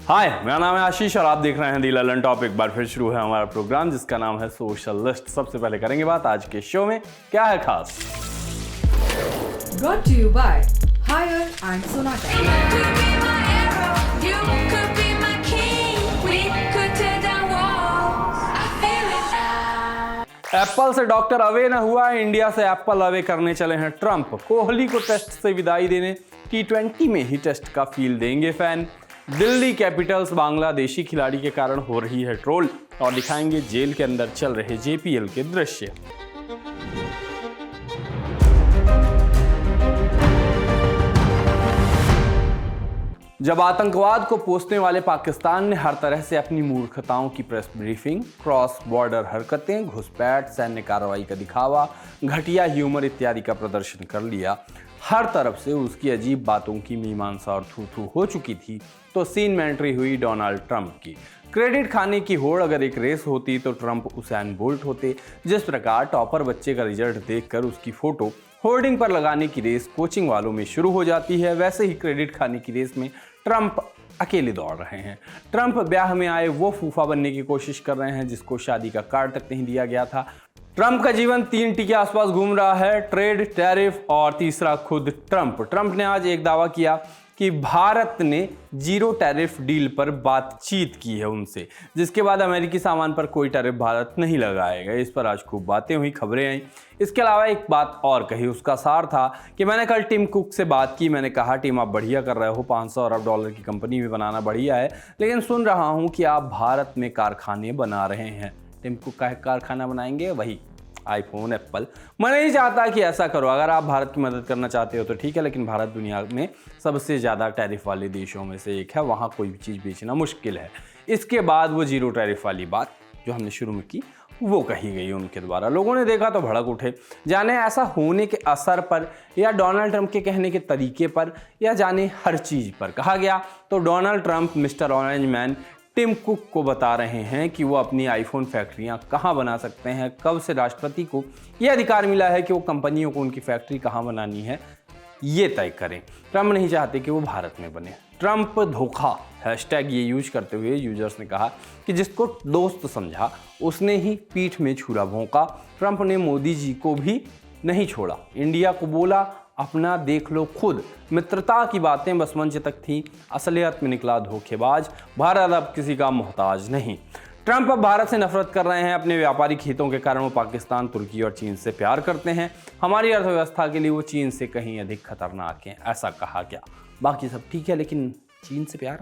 हाय, मेरा नाम है आशीष और आप देख रहे हैं दी ललन टॉप। एक बार फिर शुरू है हमारा प्रोग्राम जिसका नाम है सोशल लिस्ट। सबसे पहले करेंगे बात आज के शो में क्या है खास। Brought to you by Hire and Sonata. Apple से डॉक्टर अवे न हुआ है, इंडिया से एप्पल अवे करने चले हैं ट्रंप। कोहली को टेस्ट से विदाई देने, T20 में ही टेस्ट का फील देंगे फैन। दिल्ली कैपिटल्स बांग्लादेशी खिलाड़ी के कारण हो रही है ट्रोल और दिखाएंगे जेल के अंदर चल रहे JPL के दृश्य। जब आतंकवाद को पोसने वाले पाकिस्तान ने हर तरह से अपनी मूर्खताओं की प्रेस ब्रीफिंग, क्रॉस बॉर्डर हरकतें, घुसपैठ, सैन्य कार्रवाई का दिखावा, घटिया ह्यूमर इत्यादि का प्रदर्शन कर लिया, हर तरफ से उसकी अजीब बातों की मीमांसा और थू थू हो चुकी थी, तो सीन में एंट्री हुई डोनाल्ड ट्रंप की। क्रेडिट खाने की होड़ अगर एक रेस होती तो ट्रंप उसैन बोल्ट होते। जिस प्रकार टॉपर बच्चे का रिजल्ट देखकर उसकी फोटो होर्डिंग पर लगाने की रेस कोचिंग वालों में शुरू हो जाती है, वैसे ही क्रेडिट खाने की रेस में ट्रंप अकेले दौड़ रहे हैं। ट्रंप ब्याह में आए वो फूफा बनने की कोशिश कर रहे हैं जिसको शादी का कार्ड तक नहीं दिया गया था। ट्रंप का जीवन 3 टी के आसपास घूम रहा है, ट्रेड, टैरिफ और तीसरा खुद ट्रंप। ट्रंप ने आज एक दावा किया कि भारत ने जीरो टैरिफ डील पर बातचीत की है उनसे, जिसके बाद अमेरिकी सामान पर कोई टैरिफ भारत नहीं लगाएगा। इस पर आज खूब बातें हुई, खबरें आई। इसके अलावा एक बात और कही, उसका सार था कि मैंने कल टिम कुक से बात की। मैंने कहा टीम आप बढ़िया कर रहे हो, 500 अरब डॉलर की कंपनी भी बनाना बढ़िया है, लेकिन सुन रहा हूं कि आप भारत में कारखाने बना रहे हैं। टिम कुक का कारखाना बनाएंगे, वही आईफोन, एप्पल। मैं नहीं चाहता कि ऐसा करो। अगर आप भारत की मदद करना चाहते हो तो ठीक है, लेकिन भारत दुनिया में सबसे ज़्यादा टैरिफ वाले देशों में से एक है, वहाँ कोई भी चीज़ बेचना मुश्किल है। इसके बाद वो जीरो टैरिफ वाली बात जो हमने शुरू में की वो कही गई उनके द्वारा। लोगों ने देखा तो भड़क उठे, जाने ऐसा होने के असर पर या डोनाल्ड ट्रंप के कहने के तरीके पर या जाने हर चीज़ पर कहा गया तो Donald Trump mister orange man Tim Cook को बता रहे हैं कि वो अपनी आईफोन फैक्ट्रियां कहां बना सकते हैं। कब से राष्ट्रपति को यह अधिकार मिला है कि वो कंपनियों को उनकी फैक्ट्री कहां बनानी है ये तय करें। ट्रंप नहीं चाहते कि वो भारत में बने। ट्रंप धोखा हैशटैग ये यूज करते हुए यूजर्स ने कहा कि जिसको दोस्त समझा उसने ही पीठ में छुरा भोंका। ट्रंप ने मोदी जी को भी नहीं छोड़ा, इंडिया को बोला अपना देख लो खुद। मित्रता की बातें बस मंच तक थी, असलियत में निकला धोखेबाज। भारत अब किसी का मोहताज नहीं। ट्रंप अब भारत से नफरत कर रहे हैं। अपने व्यापारिक हितों के कारण वो पाकिस्तान, तुर्की और चीन से प्यार करते हैं। हमारी अर्थव्यवस्था के लिए वो चीन से कहीं अधिक खतरनाक हैं, ऐसा कहा गया। बाकी सब ठीक है, लेकिन चीन से प्यार।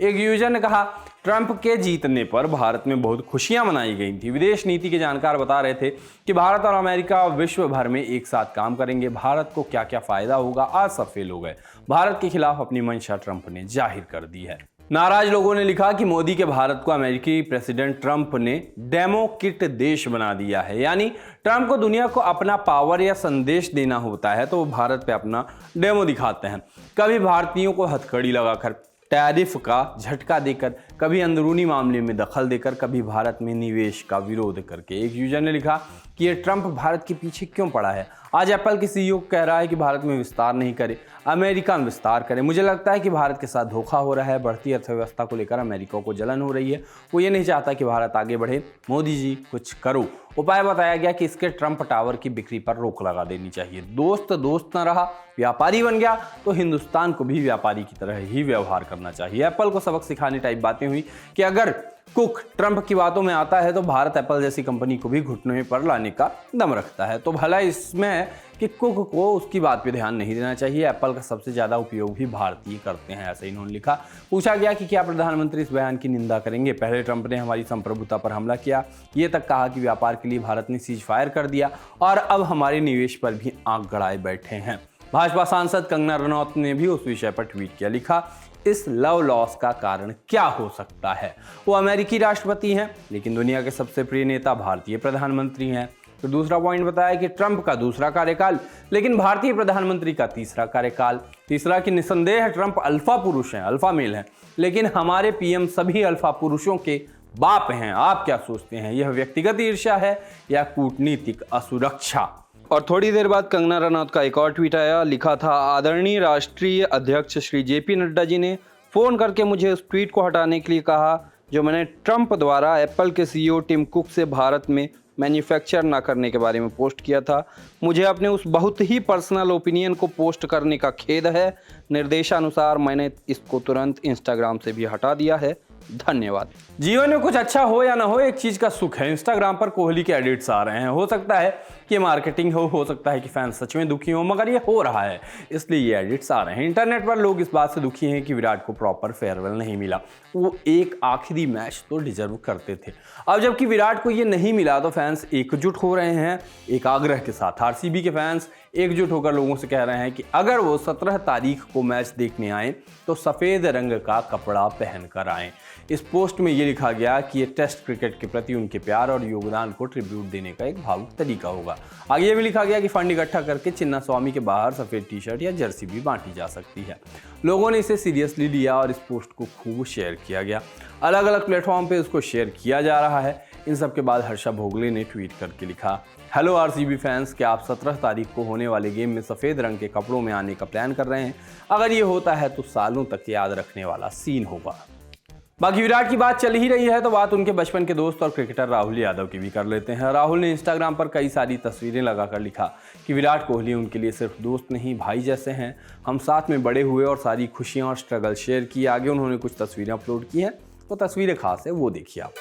एक यूजर ने कहा ट्रंप के जीतने पर भारत में बहुत खुशियां मनाई गई थी। विदेश नीति के जानकार बता रहे थे कि भारत और अमेरिका विश्व भर में एक साथ काम करेंगे। भारत को क्या क्या फायदा होगा, आज सब फेल हो गए। भारत के खिलाफ अपनी मंशा ट्रंप ने जाहिर कर दी है। नाराज लोगों ने लिखा कि मोदी के भारत को अमेरिकी प्रेसिडेंट ट्रंप ने डेमो किट देश बना दिया है। यानी ट्रंप को दुनिया को अपना पावर या संदेश देना होता है तो वो भारत पे अपना डेमो दिखाते हैं। कभी भारतीयों को हथकड़ी लगाकर, टैरिफ का झटका देकर, कभी अंदरूनी मामले में दखल देकर, कभी भारत में निवेश का विरोध करके। एक यूजर ने लिखा कि ये ट्रंप भारत के पीछे क्यों पड़ा है। आज एप्पल के CEO कह रहा है कि भारत में विस्तार नहीं करे, अमेरिका में विस्तार करे। मुझे लगता है कि भारत के साथ धोखा हो रहा है। बढ़ती अर्थव्यवस्था को लेकर अमेरिका को जलन हो रही है। वो ये नहीं चाहता कि भारत आगे बढ़े। मोदी जी कुछ करो। उपाय बताया गया कि इसके ट्रंप टावर की बिक्री पर रोक लगा देनी चाहिए। दोस्त दोस्त न रहा, व्यापारी बन गया तो हिंदुस्तान को भी व्यापारी की तरह ही व्यवहार करना चाहिए। एप्पल को सबक सिखाने टाइप बातें हुई कि अगर कुक ट्रंप की बातों में आता है तो भारत एप्पल जैसी कंपनी को भी घुटनों पर लाने का दम रखता है। तो भला इसमें है कि कुक को उसकी बात पे ध्यान नहीं देना चाहिए। एप्पल का सबसे ज़्यादा उपयोग भी भारतीय करते हैं, ऐसे इन्होंने लिखा। पूछा गया कि क्या प्रधानमंत्री इस बयान की निंदा करेंगे। पहले ट्रंप ने हमारी संप्रभुता पर हमला किया, ये तक कहा कि व्यापार के लिए भारत ने सीज फायर कर दिया और अब हमारे निवेश पर भी आंख गड़ाए बैठे हैं। भाजपा सांसद कंगना रनौत ने भी उस विषय पर ट्वीट किया, लिखा इस लव लॉस का कारण क्या हो सकता है। वो अमेरिकी राष्ट्रपति हैं लेकिन दुनिया के सबसे प्रिय नेता भारतीय प्रधानमंत्री हैं। तो दूसरा पॉइंट बताया कि ट्रंप का दूसरा कार्यकाल लेकिन भारतीय प्रधानमंत्री का तीसरा कार्यकाल। तीसरा कि निसंदेह ट्रंप अल्फा पुरुष हैं, अल्फा मेल हैं, लेकिन हमारे पीएम सभी अल्फा पुरुषों के बाप हैं। आप क्या सोचते हैं, यह व्यक्तिगत ईर्ष्या है या कूटनीतिक असुरक्षा। और थोड़ी देर बाद कंगना रनौत का एक और ट्वीट आया, लिखा था आदरणीय राष्ट्रीय अध्यक्ष श्री JP नड्डा जी ने फ़ोन करके मुझे उस ट्वीट को हटाने के लिए कहा जो मैंने ट्रंप द्वारा एप्पल के CEO टिम कुक से भारत में मैन्युफैक्चर ना करने के बारे में पोस्ट किया था। मुझे अपने उस बहुत ही पर्सनल ओपिनियन को पोस्ट करने का खेद है। निर्देशानुसार मैंने इसको तुरंत इंस्टाग्राम से भी हटा दिया है। धन्यवाद। जीवन में कुछ अच्छा हो या ना हो, एक चीज का सुख है, इंस्टाग्राम पर कोहली के एडिट्स आ रहे हैं। हो सकता है कि मार्केटिंग हो सकता है कि फैंस सच में दुखी हो, मगर ये हो रहा है, इसलिए ये एडिट्स आ रहे हैं। इंटरनेट पर लोग इस बात से दुखी हैं कि विराट को प्रॉपर फेयरवेल नहीं मिला। वो एक आखिरी मैच तो डिजर्व करते थे। अब जबकि विराट को ये नहीं मिला तो फैंस एकजुट हो रहे हैं एक आग्रह के साथ। RCB के फैंस एकजुट होकर लोगों से कह रहे हैं कि अगर वो 17 तारीख को मैच देखने आए तो सफ़ेद रंग का कपड़ा पहनकर आएं। इस पोस्ट में ये लिखा गया कि ये टेस्ट क्रिकेट के प्रति उनके प्यार और योगदान को ट्रिब्यूट देने का एक भावुक तरीका होगा। आगे ये भी लिखा गया कि फंड इकट्ठा करके चिन्ना स्वामी के बाहर सफ़ेद टी-शर्ट या जर्सी भी बांटी जा सकती है। लोगों ने इसे सीरियसली लिया और इस पोस्ट को खूब शेयर किया गया। अलग अलग प्लेटफॉर्म पे उसको शेयर किया जा रहा है। इन सब के बाद हर्षा भोगले ने ट्वीट करके लिखा, हेलो RCB फैंस, क्या आप 17 तारीख को होने वाले गेम में सफ़ेद रंग के कपड़ों में आने का प्लान कर रहे हैं? अगर ये होता है तो सालों तक याद रखने वाला सीन होगा। बाकी विराट की बात चल ही रही है तो बात उनके बचपन के दोस्त और क्रिकेटर राहुल यादव की भी कर लेते हैं। राहुल ने इंस्टाग्राम पर कई सारी तस्वीरें लगाकर लिखा कि विराट कोहली उनके लिए सिर्फ दोस्त नहीं, भाई जैसे हैं। हम साथ में बड़े हुए और सारी खुशियां और स्ट्रगल शेयर की। आगे उन्होंने कुछ तस्वीरें अपलोड की हैं, तो तस्वीरें खास है, वो देखिए आप।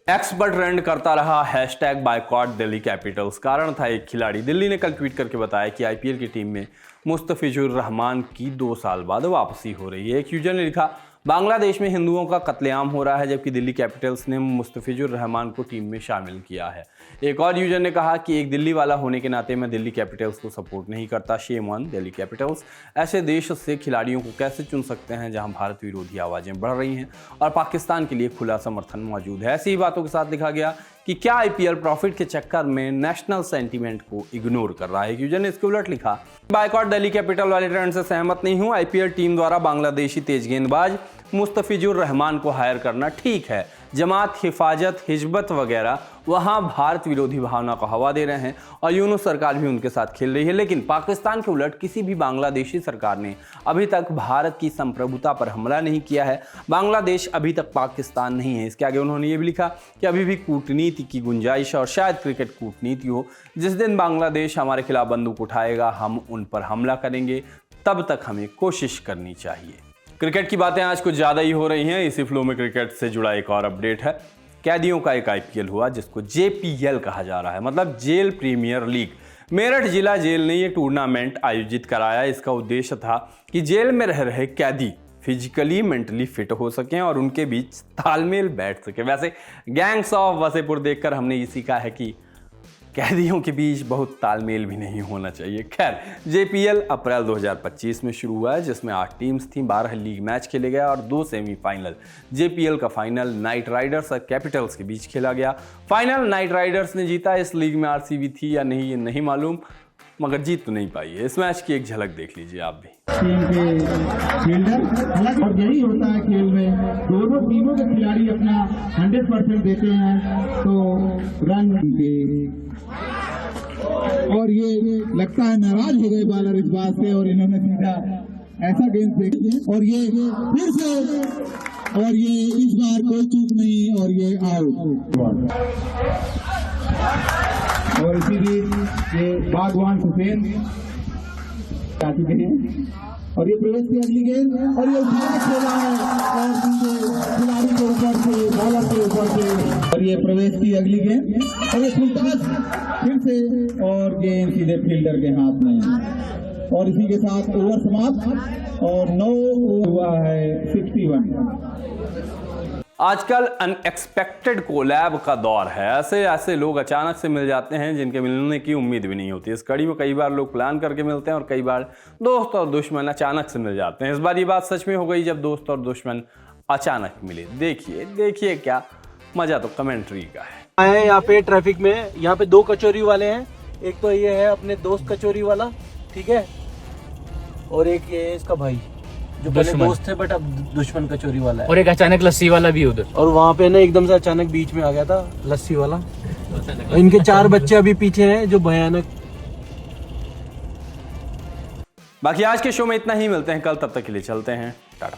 एक्स पर ट्रेंड करता रहा हैशटैग बायकॉट दिल्ली कैपिटल्स। कारण था एक खिलाड़ी। दिल्ली ने कल ट्वीट करके बताया कि IPL की टीम में मुस्तफिजुर रहमान की 2 साल बाद वापसी हो रही है। एक यूजर ने लिखा, बांग्लादेश में हिंदुओं का कत्लेआम हो रहा है जबकि दिल्ली कैपिटल्स ने मुस्तफिजुर रहमान को टीम में शामिल किया है। एक और यूजर ने कहा कि एक दिल्ली वाला होने के नाते मैं दिल्ली कैपिटल्स को सपोर्ट नहीं करता। Shame on Delhi Capitals. ऐसे देश से खिलाड़ियों को कैसे चुन सकते हैं जहां भारत विरोधी आवाज़ें बढ़ रही हैं और पाकिस्तान के लिए खुला समर्थन मौजूद है। ऐसी ही बातों के साथ लिखा गया कि क्या IPL प्रॉफिट के चक्कर में नेशनल सेंटीमेंट को इग्नोर कर रहा है। एक यूजर ने इसके उलट लिखा, बायकॉट दिल्ली कैपिटल वाले ट्रेंड से सहमत नहीं हूं। IPL टीम द्वारा बांग्लादेशी तेज गेंदबाज मुस्तफिजुर रहमान को हायर करना ठीक है। जमात, हिफाजत, हिजबत वगैरह वहां भारत विरोधी भावना को हवा दे रहे हैं और यूनुस सरकार भी उनके साथ खेल रही है। लेकिन पाकिस्तान के उलट किसी भी बांग्लादेशी सरकार ने अभी तक भारत की संप्रभुता पर हमला नहीं किया है। बांग्लादेश अभी तक पाकिस्तान नहीं है। इसके आगे उन्होंने ये भी लिखा कि अभी भी कूटनीति की गुंजाइश और शायद क्रिकेट कूटनीति हो। जिस दिन बांग्लादेश हमारे खिलाफ बंदूक उठाएगा हम उन पर हमला करेंगे, तब तक हमें कोशिश करनी चाहिए। क्रिकेट की बातें आज कुछ ज़्यादा ही हो रही हैं। इसी फ्लो में क्रिकेट से जुड़ा एक और अपडेट है। कैदियों का एक IPL हुआ जिसको JPL कहा जा रहा है, मतलब जेल प्रीमियर लीग। मेरठ जिला जेल ने ये टूर्नामेंट आयोजित कराया। इसका उद्देश्य था कि जेल में रह रहे कैदी फिजिकली मेंटली फिट हो सकें और उनके बीच तालमेल बैठ सके। वैसे गैंग्स ऑफ वसेपुर देखकर हमने ये सीखा है कि कैदियों के बीच बहुत तालमेल भी नहीं होना चाहिए। खैर, JPL अप्रैल 2025 में शुरू हुआ है जिसमें 8 टीम्स थीं, 12 लीग मैच खेले गए और 2 सेमीफाइनल। JPL का फाइनल नाइट राइडर्स और कैपिटल्स के बीच खेला गया। फाइनल नाइट राइडर्स ने जीता। इस लीग में RCB थी या नहीं ये नहीं मालूम, मगर जीत तो नहीं पाई है। इस मैच की एक झलक देख लीजिए आप भी। टीम के फील्डर और यही होता है खेल में, दोनों टीमों के खिलाड़ी अपना 100% देते हैं तो रन के। और ये लगता है नाराज हो गए बॉलर इस बात से और इन्होंने सीधा ऐसा गेंद फेंकी और ये फिर से और ये इस बार कोई चूक नहीं और ये आउट। और इसी बीच ये बागवान सफेद आ चुके हैं और ये प्रवेश की अगली गेंद और ये उठाने खेला है और खिलाड़ी के ऊपर से, बॉलर के ऊपर से और ये प्रवेश की अगली गेंद और ये फिर से और गेंद सीधे फील्डर के हाथ में और इसी के साथ ओवर समाप्त और 9 हुआ है 61। आजकल अनएक्सपेक्टेड कोलैब का दौर है। ऐसे लोग अचानक से मिल जाते हैं जिनके मिलने की उम्मीद भी नहीं होती। इस कड़ी में कई बार लोग प्लान करके मिलते हैं और कई बार दोस्त और दुश्मन अचानक से मिल जाते हैं। इस बार ये बात सच में हो गई जब दोस्त और दुश्मन अचानक मिले। देखिए क्या मजा तो कमेंट्री का है। आए यहाँ पे ट्रैफिक में, यहाँ पे 2 कचौरी वाले हैं। एक तो ये है अपने दोस्त कचौरी वाला, ठीक है, और एक ये इसका भाई जो पहले दोस्त थे बट अब दुश्मन का चोरी वाला है। और एक अचानक लस्सी वाला भी उधर। और वहाँ पे ना एकदम से अचानक बीच में आ गया था लस्सी वाला। इनके 4 बच्चे अभी पीछे हैं जो भयानक। बाकी आज के शो में इतना ही, मिलते हैं कल, तब तक के लिए चलते हैं, टाटा।